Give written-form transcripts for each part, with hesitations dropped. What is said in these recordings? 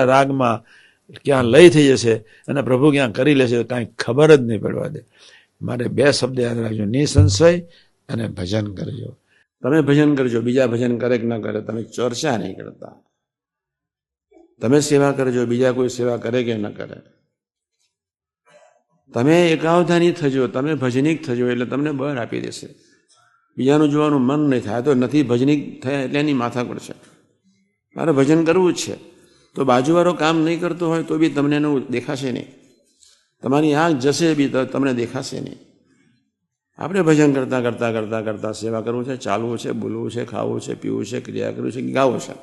ક્યાં રાગમાં ક્યાં લય થઈ જશે અને પ્રભુ ક્યાં કરી લેશે કાંઈ ખબર જ નહીં પડવા દે. મારે 2 શબ્દ યાદ રાખજો, નિસંશય અને ભજન કરજો. તમે ભજન કરજો, બીજા ભજન કરે કે ન કરે, તમે ચર્ચા નહીં કરતા. તમે સેવા કરજો, બીજા કોઈ સેવા કરે કે ન કરે. તમે એકાવધાની થજો, તમે ભજનિક થજો, એટલે તમને બળ આપી દેશે. બીજાનું જોવાનું મન નહીં થાય. તો નથી ભજનિક થયા એટલે એની માથાકૂટ છે. મારે ભજન કરવું જ છે. તો બાજુવાળો કામ નહીં કરતો હોય તો બી તમને એનું દેખાશે નહીં. તમારી આંખ જશે બી તો તમને દેખાશે નહીં. આપણે ભજન કરતાં કરતાં કરતાં કરતાં સેવા કરવું છે, ચાલવું છે, બોલવું છે, ખાવું છે, પીવું છે, ક્રિયા કરવું છે, ગાવું છે,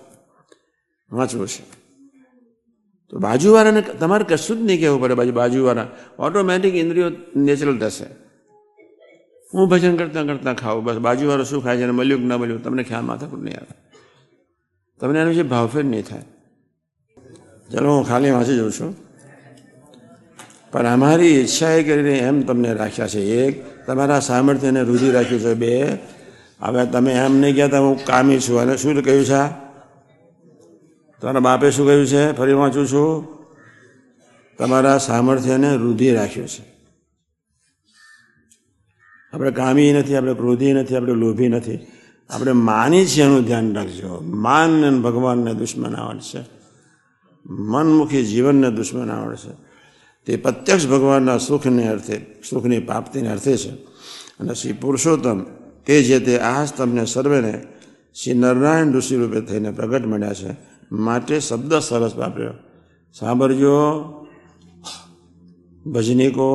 વાંચવું છે. તો બાજુવાળાને તમારે કશું જ નહીં કહેવું પડે. બાજુવાળા ઓટોમેટિક ઇન્દ્રિયો નેચરલ થશે. હું ભજન કરતાં કરતાં ખાવું, બસ બાજુવાળો શું ખાય છે અને મળ્યું કે ન મળ્યું તમને ખ્યાલ માથાકૂટ નહીં આવે. તમને એનો જે ભાવફેર નહીં થાય. ચલો હું ખાલી વાંચી જાઉં છું. પણ અમારી ઈચ્છાએ કરીને એમ તમને રાખ્યા છે. 1, તમારા સામર્થ્યને રૂઢી રાખ્યું છે. 2, હવે તમે એમ નહીં કહેતા હું કામી છું. અને શું કહ્યું છે? તમારા બાપે શું કહ્યું છે? ફરી વાંચું છું. તમારા સામર્થ્યને રૂઢી રાખ્યું છે. આપણે કામી નથી, આપણે ક્રોધી નથી, આપણે લોભી નથી, આપણે માની છીએ. એનું ધ્યાન રાખજો. માન ભગવાનને દુશ્મન આવડશે, મનમુખી જીવનને દુશ્મન આવડશે. તે પ્રત્યક્ષ ભગવાનના સુખને અર્થે, સુખની પ્રાપ્તિને અર્થે છે. અને શ્રી પુરુષોત્તમ તે જે તે આજ તમને સર્વેને શ્રી નારાયણ ઋષિ રૂપે થઈને પ્રગટ મળ્યા છે. માટે શબ્દ સરસ વાપર્યો. સાંભળજો ભજનિકો,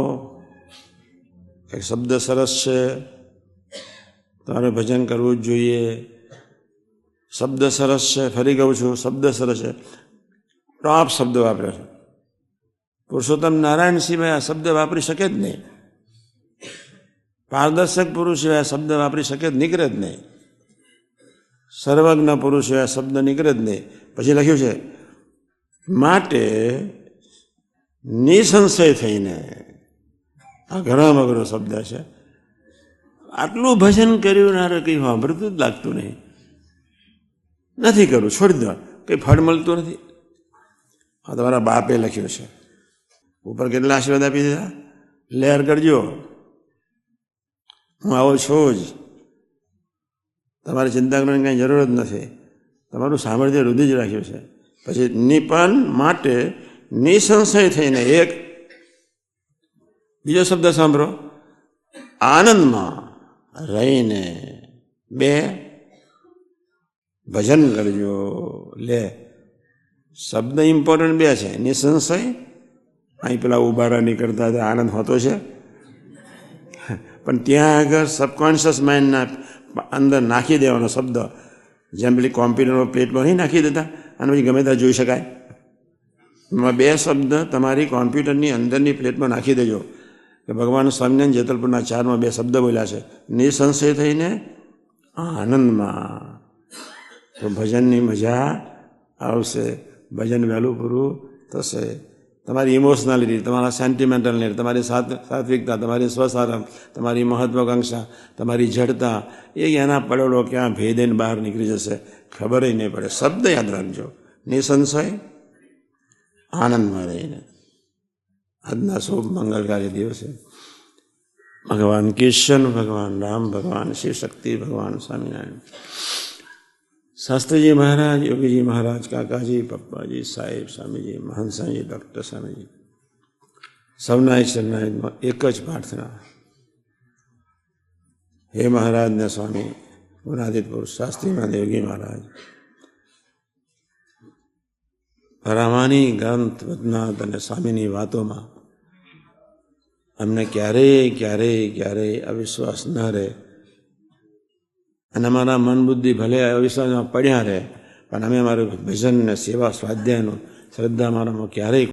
એક શબ્દ સરસ છે, તમારે ભજન કરવું જ જોઈએ. શબ્દ સરસ છે. ફરી કહું છું, શબ્દ સરસ છે. ટોપ શબ્દ વાપર્યો છે. પુરુષોત્તમ નારાયણ સિવાય આ શબ્દ વાપરી શકે જ નહીં. પારદર્શક પુરુષ સિવાય શબ્દ વાપરી શકે જ, નીકળે જ નહીં. સર્વજ્ઞ પુરુષ સિવાય શબ્દ નીકળે જ નહીં. પછી લખ્યું છે માટે નિસંશય થઈને. આ ઘણા અઘરો શબ્દ છે. આટલું ભજન કર્યું ને કંઈ સાંભળતું જ લાગતું નહીં. નથી કરવું, છોડી દો, કંઈ ફળ મળતું નથી. આ તમારા બાપે લખ્યું છે. ઉપર કેટલા આશીર્વાદ આપી દીધા. લહેર કરજો, હું આવો છું જ. તમારે ચિંતા કરવાની કાંઈ જરૂર જ નથી. તમારું સામર્થ્ય રૂઢી જ રાખ્યું છે. પછી નિપન માટે નિસંશય થઈને. 1, બીજો શબ્દ સાંભળો, આનંદમાં રહીને. 2, ભજન કરજો. લે, શબ્દ ઇમ્પોર્ટન્ટ 2 છે. નિસંશય, અહીં પેલા ઉભારા નહીં કરતા આનંદ હોતો છે, પણ ત્યાં આગળ સબકોન્શિયસ માઇન્ડના અંદર નાખી દેવાનો શબ્દ. જેમ પેલી કોમ્પ્યુટરમાં પ્લેટમાં નહીં નાખી દેતા અને પછી ગમે ત્યાં જોઈ શકાય. એમાં 2 શબ્દ તમારી કોમ્પ્યુટરની અંદરની પ્લેટમાં નાખી દેજો. કે ભગવાન સ્વામિનારાયણ જેતલપુરના 4માં 2 શબ્દ બોલ્યા છે. નિસંશય થઈને આનંદમાં. તો ભજનની મજા આવશે. ભજન વહેલું પૂરું થશે. તમારી ઇમોશનાલિટી, તમારા સેન્ટિમેન્ટલનેસ, તમારી સાત્વિકતા, તમારી સ્વસારમ, તમારી મહત્વાકાંક્ષા, તમારી જડતા, એના પડોળો ક્યાં ભેદેને બહાર નીકળી જશે, ખબર નહીં પડે. શબ્દ યાદ રાખજો, નિસંશય આનંદમાં રહીને. આજના શુભ મંગલકારી દિવસે ભગવાન કિશન, ભગવાન રામ, ભગવાન શિવ શક્તિ, ભગવાન સ્વામિનારાયણ, શાસ્ત્રીજી મહારાજ, યોગીજી મહારાજ, કાકાજી, પપ્પાજી, સાહેબ, સ્વામીજી, મહંત સ્વામીજી, ડૉક્ટર સ્વામીજી, સૌના ચરણામાં એક જ પ્રાર્થના. હે મહારાજને સ્વામી ગુણાતીત પુરુષ શાસ્ત્રીમાં યોગી મહારાજ, રામાની ગ્રંથ વદનાથ અને સ્વામીની વાતોમાં અમને ક્યારેય અવિશ્વાસ ન રહે. અને અમારા મન બુદ્ધિ ભલે અવિશ્વાસમાં પડ્યા રહે, પણ અમે અમારું ભજન ને સેવા સ્વાધ્યાયનું શ્રદ્ધા અમારામાં ક્યારેય